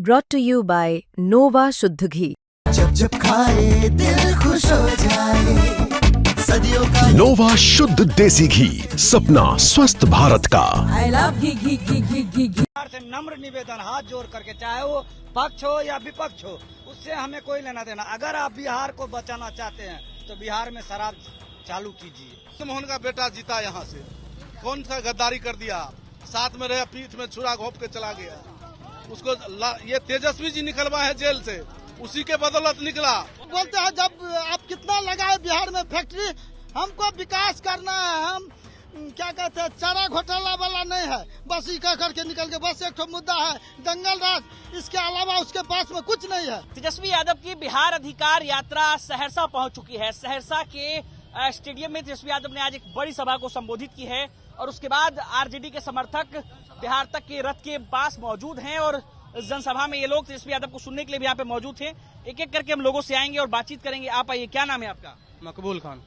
brought to you by Nova शुद्ध घी। जब जब खाए दिल खुश हो जाए, सदियों का नोवा शुद्ध देसी घी, सपना स्वस्थ भारत का। I love घी घी घी घी घी घी। से नम्र निवेदन हाथ जोड़ करके, चाहे वो पक्ष हो या विपक्ष हो, उससे हमें कोई लेना देना। अगर आप बिहार को बचाना चाहते हैं तो बिहार में शराब चालू कीजिए। मोहन का बेटा जीता यहाँ से, कौन सा गद्दारी कर दिया, साथ में रहे, पीठ में छुरा घोंप के चला गया। उसको ये तेजस्वी जी निकलवा है जेल से, उसी के बदौलत निकला। बोलते हैं जब आप कितना लगाए बिहार में फैक्ट्री, हमको विकास करना है, हम क्या कहते हैं चारा घोटाला वाला नहीं है, बस ही कह करके निकल के बस एक मुद्दा है दंगल राज, इसके अलावा उसके पास में कुछ नहीं है। तेजस्वी यादव की बिहार अधिकार यात्रा सहरसा पहुंच चुकी है। सहरसा के स्टेडियम में तेजस्वी यादव ने आज एक बड़ी सभा को संबोधित की है और उसके बाद आरजेडी के समर्थक बिहार तक के रथ के पास मौजूद हैं और जनसभा में ये लोग तेजस्वी यादव को सुनने के लिए भी यहाँ पे मौजूद थे। एक एक करके हम लोगों से आएंगे और बातचीत करेंगे। आप आइए, क्या नाम है आपका? मकबूल खान।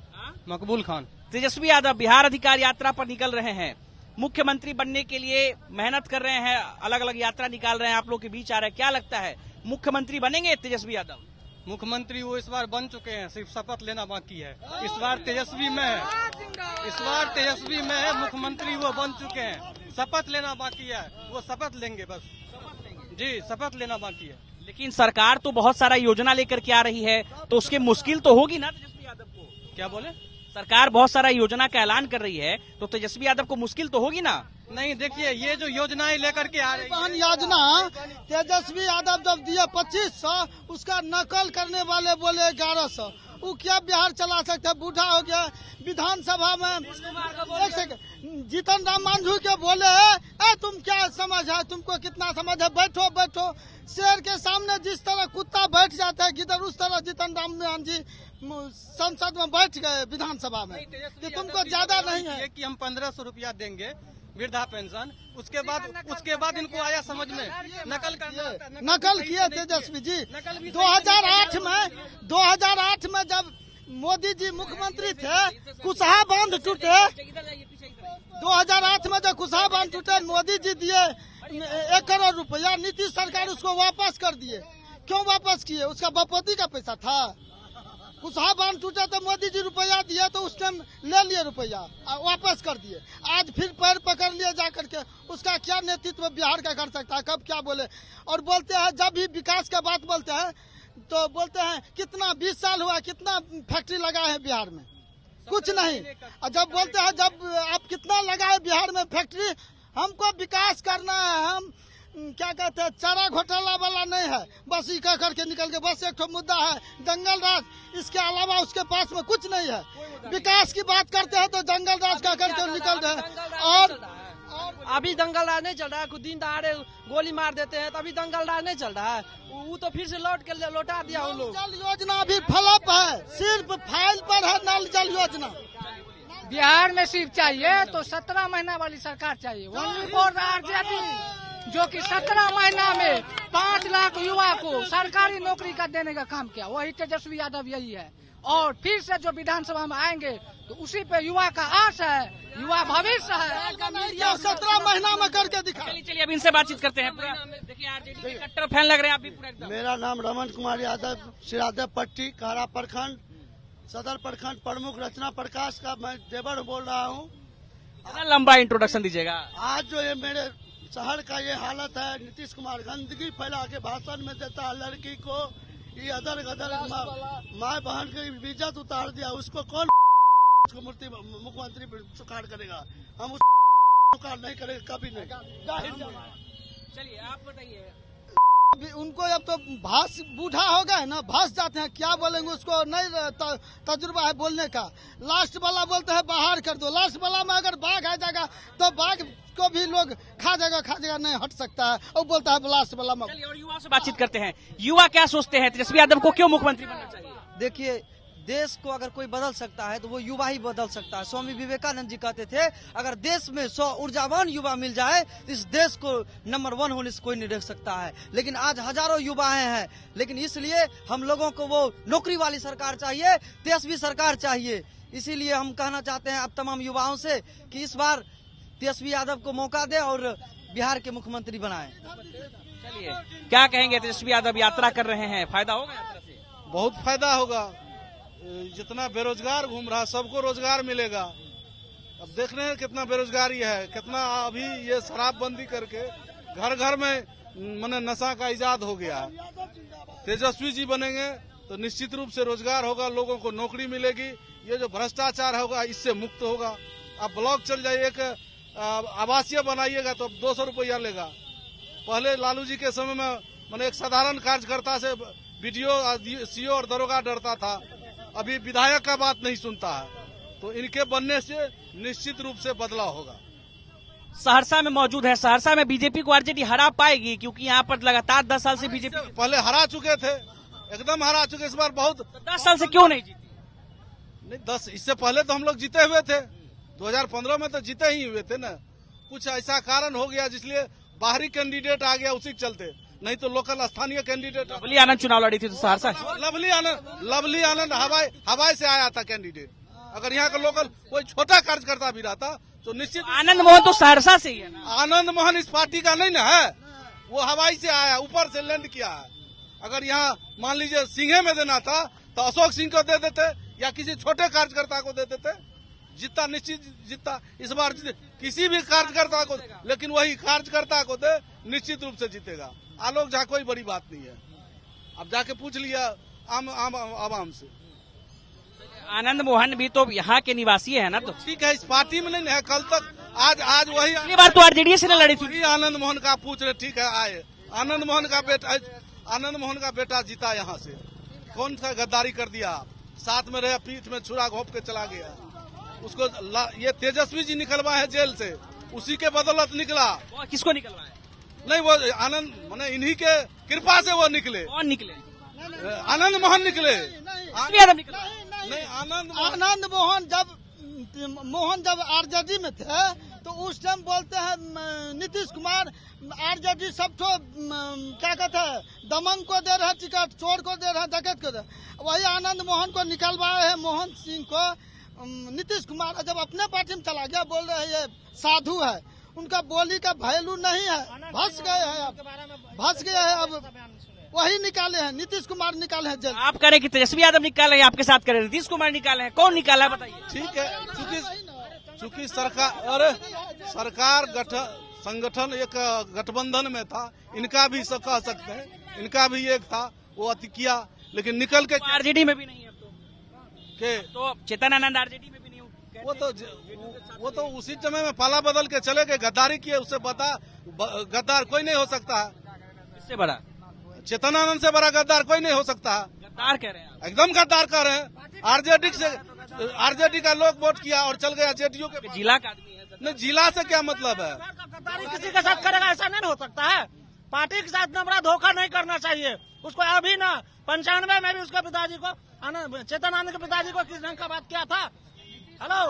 मकबूल खान। तेजस्वी यादव बिहार अधिकार यात्रा पर निकल रहे हैं, मुख्यमंत्री बनने के लिए मेहनत कर रहे हैं, अलग अलग यात्रा निकाल रहे हैं, आप लोग के बीच आ रहे हैं। क्या लगता है, मुख्यमंत्री बनेंगे तेजस्वी यादव? मुख्यमंत्री वो इस बार बन चुके हैं, सिर्फ शपथ लेना बाकी है। इस बार तेजस्वी में है, इस बार तेजस्वी में है, मुख्यमंत्री वो बन चुके हैं, शपथ लेना बाकी है। वो शपथ लेंगे, बस जी शपथ लेना बाकी है। लेकिन सरकार तो बहुत सारा योजना लेकर के आ रही है, तो उसकी मुश्किल तो होगी ना तेजस्वी यादव को? क्या बोले? सरकार बहुत सारा योजना का ऐलान कर रही है, तो तेजस्वी यादव को मुश्किल तो होगी ना? नहीं, देखिए ये जो योजनाएं लेकर के आ रही है, योजना तेजस्वी यादव जब दिए 2500, उसका नकल करने वाले बोले 1100। वो क्या बिहार चला सकते हैं? बूढ़ा हो गया। विधानसभा में एक सेकंड, जीतन राम मांझू के बोले तुम क्या समझ है, तुमको कितना समझ है, बैठो बैठो। शेर के सामने जिस तरह कुत्ता बैठ जाता है गिदर, उस तरह जीतन राम मांझी संसद में बैठ गए विधानसभा में। कि तुमको ज्यादा नहीं है कि हम 1500 रुपया देंगे वृद्धा पेंशन, उसके बाद इनको आया समझ में नकल किए तेजस्वी जी। 2008 में जब मोदी जी मुख्यमंत्री थे, कुशहा बांध टूटे। 2008 में जब कुशहा बांध टूटे, मोदी जी दिए 1 करोड़ रुपया, नीतीश सरकार उसको वापस कर दिए। क्यों वापस किए? उसका बपोती का पैसा था। कुशहा बांध टूटा तो मोदी जी रुपया दिए, तो उस टाइम ले लिए रुपया, वापस कर दिए। आज फिर पैर पकड़ लिए जा करके। उसका क्या नेतृत्व बिहार का कर सकता है? कब क्या बोले? और बोलते हैं जब भी विकास का बात बोलते हैं तो बोलते हैं कितना 20 साल हुआ, कितना फैक्ट्री लगाए हैं बिहार में? कुछ नहीं। और जब बोलते हैं जब आप कितना लगाए बिहार में फैक्ट्री, हमको विकास करना है, हम क्या कहते हैं चारा घोटाला वाला नहीं है, बस ही कह करके निकल के बस एक मुद्दा है दंगल राज, इसके अलावा उसके पास में कुछ नहीं है। विकास की बात करते हैं तो जंगल राज कह करके निकल रहे हैं। और अभी दंगल राज नहीं चल रहा है, कुछ दिन दहाड़े गोली मार देते हैं, तो अभी दंगल राज नहीं चल रहा है। वो तो फिर से लौटा दिया उन लोग। जल योजना अभी फ्लॉप है, सिर्फ फाइल पर है नल जल योजना। बिहार में सिर्फ चाहिए तो 17 महीना वाली सरकार चाहिए, ओनली फॉर आरजेडी, जो कि 17 महीना में 5 लाख युवा को सरकारी नौकरी का देने का काम किया। वही तेजस्वी यादव यही है। और फिर से जो विधानसभा में आएंगे तो उसी पे युवा का आस है, युवा भविष्य है। 17 महीना में करके दिखा। चलिए अब इनसे बातचीत करते हैं। देखिए आरजेडी के कट्टर फैन लग रहे हैं आप भी पूरा एकदम। मेरा नाम रमन कुमार यादव, सिरादे पट्टी, कारा प्रखंड, सदर प्रखंड प्रमुख रचना प्रकाश का मैं देवर बोल रहा हूँ। लंबा इंट्रोडक्शन दीजिएगा। आज जो ये मेरे शहर का ये हालत है, नीतीश कुमार गंदगी फैला के भाषण में देता है, लड़की को ये अदर गदर माँ बहन की इज्जत उतार दिया। उसको कौन उसको मुख्यमंत्री सुखाड़ करेगा? हम उस सुखाड़ नहीं करेंगे कभी नहीं। चलिए आप बताइए। उनको अब तो भाष बूढ़ा हो गए ना, भाष जाते हैं, क्या बोलेंगे? उसको नहीं तजुर्बा है बोलने का। लास्ट वाला बोलते हैं बाहर कर दो, लास्ट वाला में अगर बाघ आ जाएगा तो बाघ को भी लोग खा जाएगा, नहीं हट सकता है। और बोलता है लास्ट वाला में। और युवा से बातचीत करते हैं। युवा क्या सोचते हैं, तेजस्वी यादव को क्यों मुख्यमंत्री बनना चाहिए? देखिए, देश को अगर कोई बदल सकता है तो वो युवा ही बदल सकता है। स्वामी विवेकानंद जी कहते थे, अगर देश में 100 ऊर्जावान युवा मिल जाए तो इस देश को नंबर 1 होने से कोई नहीं रोक सकता है। लेकिन आज हजारों युवाएं हैं, लेकिन इसलिए हम लोगों को वो नौकरी वाली सरकार चाहिए, तेजस्वी सरकार चाहिए। इसीलिए हम कहना चाहते हैं अब तमाम युवाओं से कि इस बार तेजस्वी यादव को मौका दे और बिहार के मुख्यमंत्री बनाए। चलिए, क्या कहेंगे? तेजस्वी यादव यात्रा कर रहे हैं, फायदा होगा यात्रा से? बहुत फायदा होगा। जितना बेरोजगार घूम रहा सबको रोजगार मिलेगा। अब देख रहे हैं कितना बेरोजगारी है, कितना अभी ये शराबबंदी करके घर घर में माने नशा का इजाद हो गया। तेजस्वी जी बनेंगे तो निश्चित रूप से रोजगार होगा, लोगों को नौकरी मिलेगी, ये जो भ्रष्टाचार होगा इससे मुक्त होगा। अब ब्लॉक चल जाइए, एक आवासीय बनाइएगा तो 200 रुपया लेगा। पहले लालू जी के समय में मैंने एक साधारण कार्यकर्ता से बीडीओ, सीओ और दरोगा डरता था, अभी विधायक का बात नहीं सुनता है। तो इनके बनने से निश्चित रूप से बदलाव होगा। सहरसा में मौजूद है, सहरसा में बीजेपी को आरजेडी हरा पाएगी, क्योंकि यहाँ पर लगातार 10 साल से बीजेपी पहले हरा चुके थे, एकदम हरा चुके। इस बार बहुत 10 साल से क्यों नहीं जीती? नहीं, 10 इससे पहले तो हम लोग जीते हुए थे, 2015 में तो जीते ही हुए थे ना। कुछ ऐसा कारण हो गया जिसलिए बाहरी कैंडिडेट आ गया, उसी के चलते, नहीं तो लोकल स्थानीय कैंडिडेट। लवली आनंद चुनाव लड़ी थी तो सहरसा लवली आनंद हवाई से आया था कैंडिडेट। अगर यहाँ का लोकल कोई छोटा कार्यकर्ता भी रहता तो निश्चित। आनंद मोहन तो सहरसा से ही है ना। आनंद मोहन इस पार्टी का नहीं ना है, वो हवाई से आया, ऊपर से लैंड किया है। अगर यहाँ मान लीजिए सिंहे में देना था तो अशोक सिंह को दे देते या किसी छोटे कार्यकर्ता को दे देते, जितना निश्चित जीतता। इस बार किसी भी कार्यकर्ता को, लेकिन वही कार्यकर्ता को दे, निश्चित रूप से जीतेगा। आलोक झा कोई बड़ी बात नहीं है, अब जाके पूछ लिया आवाम से। आनंद मोहन भी तो यहाँ के निवासी है ना, तो ठीक है, इस पार्टी में नहीं है। कल तक आज वही अगली बार तो आरजेडी से लड़ी थी। आनंद मोहन का पूछ रहे, ठीक है आए। आनंद मोहन का बेटा जीता यहाँ से। कौन सा गद्दारी कर दिया, साथ में रहे, पीठ में छुरा घोंप के चला गया। उसको ये तेजस्वी जी निकलवा है जेल से, उसी के बदौलत निकला। किसको निकलवाया? नहीं, वो आनंद माने इन्हीं के कृपा से वो निकले। कौन निकले? आनंद मोहन निकले। नहीं, आनंद मोहन जब आरजेडी में थे तो उस टाइम बोलते हैं नीतीश कुमार आरजेडी सबको क्या कहते हैं, दमंग को दे रहे हैं टिकट, चोर को दे रहे हैं, डकैत को दे। वही आनंद मोहन को निकलवाए हैं, मोहन सिंह को। नीतीश कुमार जब अपने पार्टी में चला गया, बोल रहे हैं ये साधु है, उनका बोली का वैल्यू नहीं है, फंस गए हैं, अब वही निकाले हैं, नीतीश कुमार निकाले हैं जेल। आप करें कि तेजस्वी यादव निकाले, आपके साथ करें नीतीश कुमार निकाले हैं, कौन निकाला है बताइए? ठीक है, चूंकि सरकार संगठन एक गठबंधन में था, इनका भी सब कह सकते हैं, इनका भी एक था, वो अति किया, लेकिन निकल के आरजेडी में भी नहीं है के तो चेतन आनंद आरजेडी में भी नहीं हो। वो तो उसी समय में पाला बदल के चले गए, गद्दारी किए, उससे बता गद्दार कोई नहीं हो सकता है। इससे बड़ा चेतनानंद से बड़ा गद्दार कोई नहीं हो सकता है। गद्दार कह रहे हैं, एकदम गद्दार कह रहे हैं। आरजेडी का लोग वोट किया और चल गया जेडीयू के। जिला का आदमी है। नहीं, जिला से क्या मतलब है? गद्दारी किसी के साथ करेगा ऐसा नहीं हो सकता है। पार्टी के साथ नम्रा धोखा नहीं करना चाहिए उसको। अभी ना 95 में भी उसके पिताजी को, चेतन आनंद के पिताजी को किस ढंग का बात किया था। हेलो,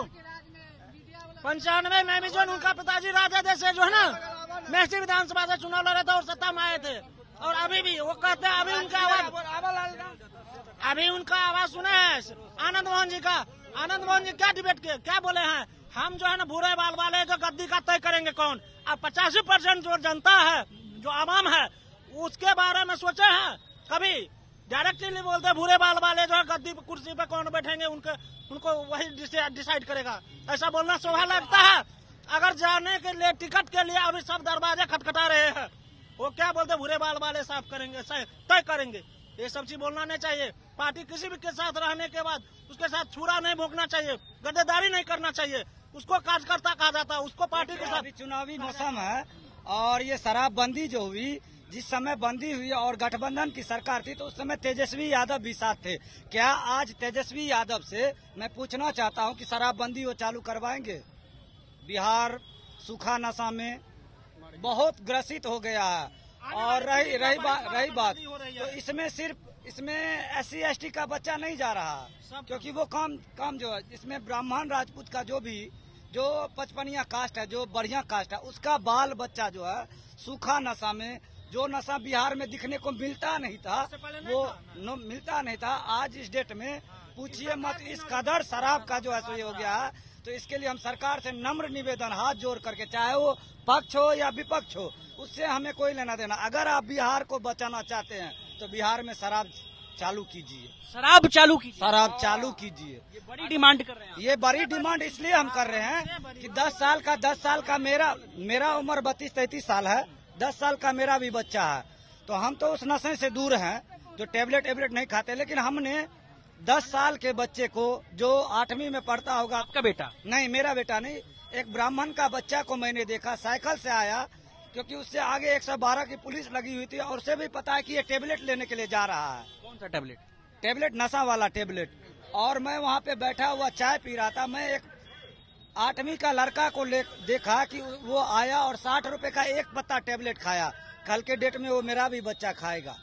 95 में भी जो उनका पिताजी राजा से जो है ना मेहसी विधानसभा से चुनाव लड़े थे और सत्ता में आए थे, और अभी भी वो कहते हैं, अभी उनका आवाज सुने हैं आनंद मोहन जी का। आनंद मोहन जी क्या डिबेट किए, क्या बोले हैं, हम जो है ना भूरे बाल वाले जो गद्दी का तय करेंगे कौन। अब 85% जो जनता है, जो आवाम है, उसके बारे में सोचे हैं कभी? डायरेक्टली बोलते हैं भूरे बाल वाले जो है गद्दी कुर्सी पे कौन बैठेंगे, उनको वही डिसाइड करेगा। ऐसा बोलना शोभा लगता है? अगर जाने के लिए टिकट के लिए अभी सब दरवाजे खटखटा रहे हैं, वो क्या बोलते भूरे बाल वाले साफ करेंगे, तय करेंगे। ये सब चीज बोलना नहीं चाहिए। पार्टी किसी भी के साथ रहने के बाद उसके साथ छुरा नहीं भोंकना चाहिए, गद्देदारी नहीं करना चाहिए, उसको कार्यकर्ता कहा जाता है, उसको पार्टी के साथ। चुनावी मौसम है और ये शराबबंदी जो हुई, जिस समय बंदी हुई और गठबंधन की सरकार थी, तो उस समय तेजस्वी यादव भी साथ थे। क्या आज तेजस्वी यादव से मैं पूछना चाहता हूं कि शराबबंदी वो चालू करवाएंगे? बिहार सूखा नशा में बहुत ग्रसित हो गया है। और रही बात तो इसमें SC ST का बच्चा नहीं जा रहा, क्योंकि वो काम जो है, इसमें ब्राह्मण राजपूत का जो 55 कास्ट है, जो बढ़िया कास्ट है, उसका बाल बच्चा जो है सूखा नशा में, जो नशा बिहार में दिखने को मिलता नहीं था, वो मिलता नहीं था। आज इस डेट में पूछिए मत, इस कदर शराब का जो है सो ये हो गया है। तो इसके लिए हम सरकार से नम्र निवेदन हाथ जोड़ करके, चाहे वो पक्ष हो या विपक्ष हो, उससे हमें कोई लेना देना। अगर आप बिहार को बचाना चाहते हैं तो बिहार में शराब चालू कीजिए, शराब चालू कीजिए, शराब चालू कीजिए। ये बड़ी डिमांड कर रहे हैं। ये बड़ी डिमांड इसलिए हम कर रहे हैं कि 10 साल का मेरा उम्र 32-33 साल है, 10 साल का मेरा भी बच्चा है। तो हम तो उस नशे से दूर हैं जो टेबलेट नहीं खाते, लेकिन हमने 10 साल के बच्चे को जो 8वीं में पढ़ता होगा, आपका बेटा? नहीं, मेरा बेटा नहीं, एक ब्राह्मण का बच्चा को मैंने देखा, साइकिल से आया, क्योंकि उससे आगे 112 की पुलिस लगी हुई थी और उसे भी पता है कि ये टेबलेट लेने के लिए जा रहा है। कौन सा टेबलेट? टेबलेट, नशा वाला टेबलेट। और मैं वहाँ पे बैठा हुआ चाय पी रहा था, मैं एक 8वीं का लड़का को देखा कि वो आया और 60 रुपए का एक पत्ता टेबलेट खाया। कल के डेट में वो मेरा भी बच्चा खाएगा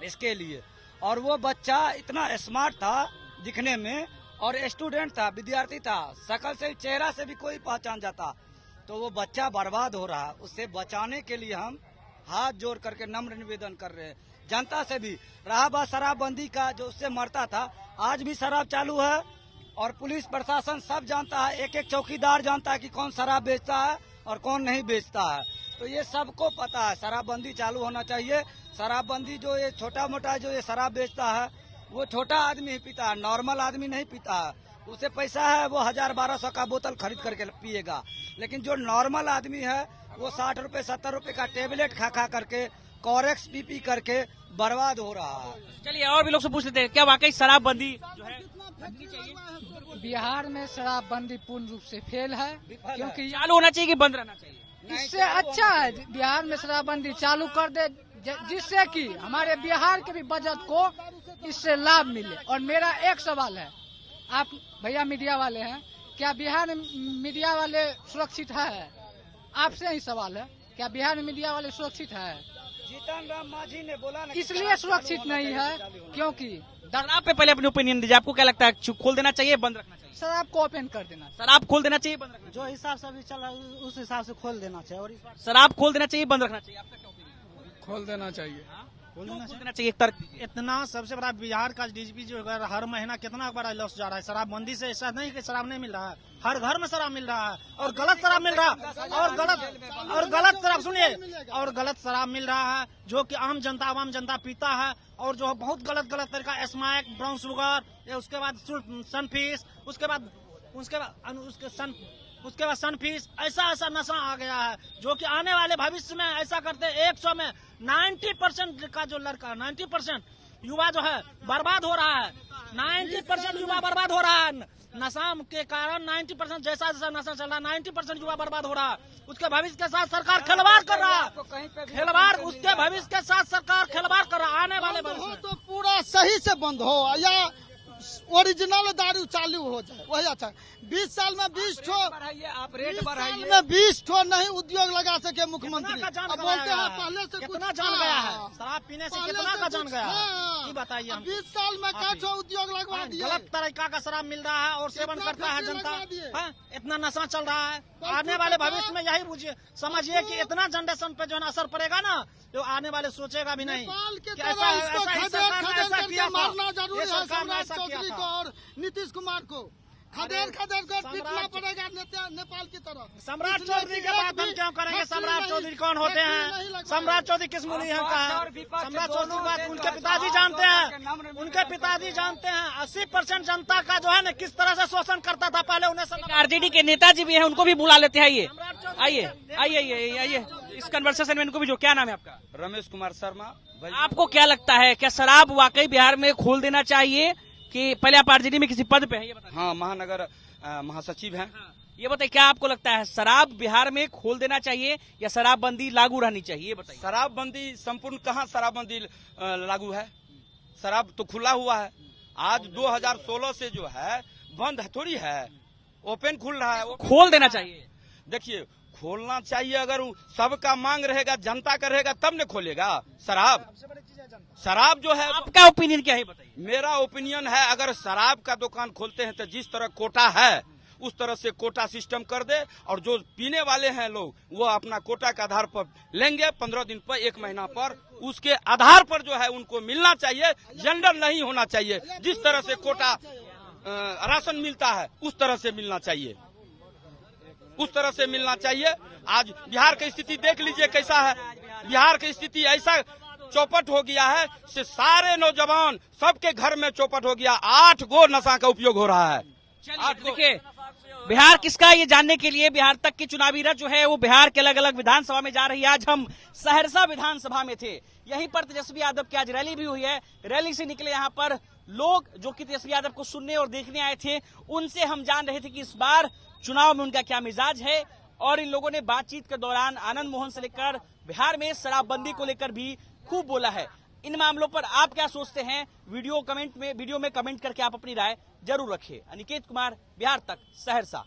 इसके लिए। और वो बच्चा इतना स्मार्ट था दिखने में और स्टूडेंट था, विद्यार्थी था, शकल से, चेहरा से भी कोई पहचान जाता। तो वो बच्चा बर्बाद हो रहा है, उससे बचाने के लिए हम हाथ जोड़ करके नम्र निवेदन कर रहे हैं। जनता से भी रहा बात शराबबंदी का, जो उससे मरता था, आज भी शराब चालू है और पुलिस प्रशासन सब जानता है, एक एक चौकीदार जानता है कि कौन शराब बेचता है और कौन नहीं बेचता है। तो ये सबको पता है, शराबबंदी चालू होना चाहिए। शराबबंदी जो ये छोटा मोटा जो ये शराब बेचता है वो छोटा आदमी ही पीता है, नॉर्मल आदमी नहीं पीता है। उसे पैसा है, वो 1000-1200 का बोतल खरीद करके पिएगा। लेकिन जो नॉर्मल आदमी है वो 60 रुपए 70 रुपए का टेबलेट खा करके, कॉरेक्स पी करके बर्बाद हो रहा है। चलिए और भी लोग से पूछ लेते हैं, क्या वाकई शराबबंदी जो है बिहार में शराबबंदी पूर्ण रूप से फेल है, क्योंकि चालू होना चाहिए कि बंद रहना चाहिए? इससे अच्छा है बिहार में शराबबंदी चालू कर दे, जिससे कि हमारे बिहार के भी बजट को इससे लाभ मिले। और मेरा एक सवाल है, आप भैया मीडिया वाले हैं, क्या बिहार में मीडिया वाले सुरक्षित है? आपसे ही सवाल है, क्या बिहार में मीडिया वाले सुरक्षित है? जीतन राम मांझी ने बोला ना, इसलिए सुरक्षित नहीं है क्योंकि शराब पे पहले अपनी ओपिनियन दीजिए, आपको क्या लगता है, खोल देना चाहिए, बंद रखना चाहिए? शराब को ओपन कर देना, शराब खोल देना चाहिए, बंद रखना जो हिसाब से अभी चल रहा है उस हिसाब से खोल देना चाहिए। और चाहिए? शराब खोल देना चाहिए, बंद रखना चाहिए? आपका क्या ओपिनियन? खोल देना चाहिए। खोल देना चाहिए, एक तर्क दीजिए। इतना सबसे बड़ा बिहार का डीजीपी जो है, हर महीना कितना बड़ा लॉस जा रहा है शराबबंदी से। ऐसा नहीं कि शराब नहीं मिल रहा है, हर घर में शराब मिल रहा है और गलत शराब मिल रहा है और गलत शराब, सुनिए, और गलत शराब मिल रहा है जो कि आम जनता पीता है और जो बहुत गलत तरीका, स्मैक, ब्राउन शुगर, उसके बाद सनफिश, उसके बाद सनफिश, ऐसा नशा आ गया है जो कि आने वाले भविष्य में ऐसा करते 100 में 90% का जो लड़का, 90% युवा जो है बर्बाद हो रहा है। 90% युवा बर्बाद हो रहा है नशा के कारण। 90% जैसा नशा चल रहा है, 90% युवा बर्बाद हो रहा है। उसके भविष्य के साथ सरकार खिलवाड़ कर रहा है, उसके भविष्य के साथ सरकार खिलवाड़ कर रहा है। आने वाले भविष्य में तो पूरा सही से बंद हो या ओरिजिनल दारू चालू हो जाए, वही अच्छा। 20 साल में 20 ठो, आप रेट बढ़ाइए, में 20 ठो नहीं उद्योग लगा सके मुख्यमंत्री। अब बोलते हैं पहले से कितना जान गया है शराब पीने से, कितना का जान गया है ये बताइए। 20 साल में क्या ठो उद्योग लगवा दिए। गलत तरीका का शराब मिल रहा है और सेवन करता है जनता। इतना नशा चल रहा है, आने वाले भविष्य में यही बुझिए, समझिए कि इतना जनरेशन पे जो है असर पड़ेगा ना, जो आने वाले सोचेगा भी नहीं कि ऐसा मारना जरूरी है सम्राट चौधरी को और नीतीश कुमार को। खदेड़ को पीटना पड़ेगा नेपाल की तरह। सम्राट चौधरी के बात हम क्यों करेंगे? सम्राट चौधरी कौन होते हैं? सम्राट चौधरी किस मुनि है का है? सम्राट चौधरी की बात उनके पिताजी जानते हैं, उनके पिताजी जानते हैं। 80% जनता का जो है ना किस तरह से शोषण करता था पहले उन्हें। आरजेडी के नेताजी भी हैं, उनको भी बुला लेते हैं। आइए इस कन्वर्सेशन में इनको भी जो, क्या नाम है आपका? रमेश कुमार शर्मा। आपको क्या लगता है, क्या शराब वाकई बिहार में खोल देना चाहिए कि पहले आप आरजेडी में किसी पद पे हैं? ये बताइए। हाँ, महानगर महासचिव हैं। ये बताइए, क्या आपको लगता है शराब बिहार में खोल देना चाहिए या शराबबंदी लागू रहनी चाहिए? ये बताइए। शराबबंदी संपूर्ण कहाँ शराबबंदी लागू है? शराब तो खुला हुआ है। आज 2016 से जो है बंद थोड़ी है, ओपन खुल रहा है। खोल देना चाहिए। देखिए, खोलना चाहिए। अगर सबका मांग रहेगा, जनता का रहेगा, तब न खोलेगा शराब जो है। आपका ओपिनियन क्या है बताइए? मेरा ओपिनियन है, अगर शराब का दुकान खोलते हैं तो जिस तरह कोटा है उस तरह से कोटा सिस्टम कर दे, और जो पीने वाले हैं लोग वो अपना कोटा के आधार पर लेंगे, 15 दिन पर, 1 महीना पर, उसके आधार पर जो है उनको मिलना चाहिए। जेंडर नहीं होना चाहिए, जिस तरह से कोटा राशन मिलता है उस तरह से मिलना चाहिए। उस तरह से मिलना चाहिए। आज बिहार की स्थिति देख लीजिए कैसा है। बिहार की स्थिति ऐसा चौपट हो गया है कि सारे नौजवान सबके घर में चौपट हो गया। 8 गो नशा का उपयोग हो रहा है। देखिए बिहार किसका, ये जानने के लिए बिहार तक की चुनावी रथ जो है वो बिहार के अलग अलग विधानसभा में जा रही है। आज हम सहरसा विधानसभा में थे, यहीं पर तेजस्वी यादव की आज रैली भी हुई है। रैली से निकले यहाँ पर लोग जो कि तेजस्वी यादव को सुनने और देखने आए थे, उनसे हम जान रहे थे कि इस बार चुनाव में उनका क्या मिजाज है। और इन लोगों ने बातचीत के दौरान आनंद मोहन से लेकर बिहार में शराबबंदी को लेकर भी खूब बोला है। इन मामलों पर आप क्या सोचते हैं, वीडियो में कमेंट करके आप अपनी राय जरूर रखिए। अनिकेत कुमार, बिहार तक, सहरसा।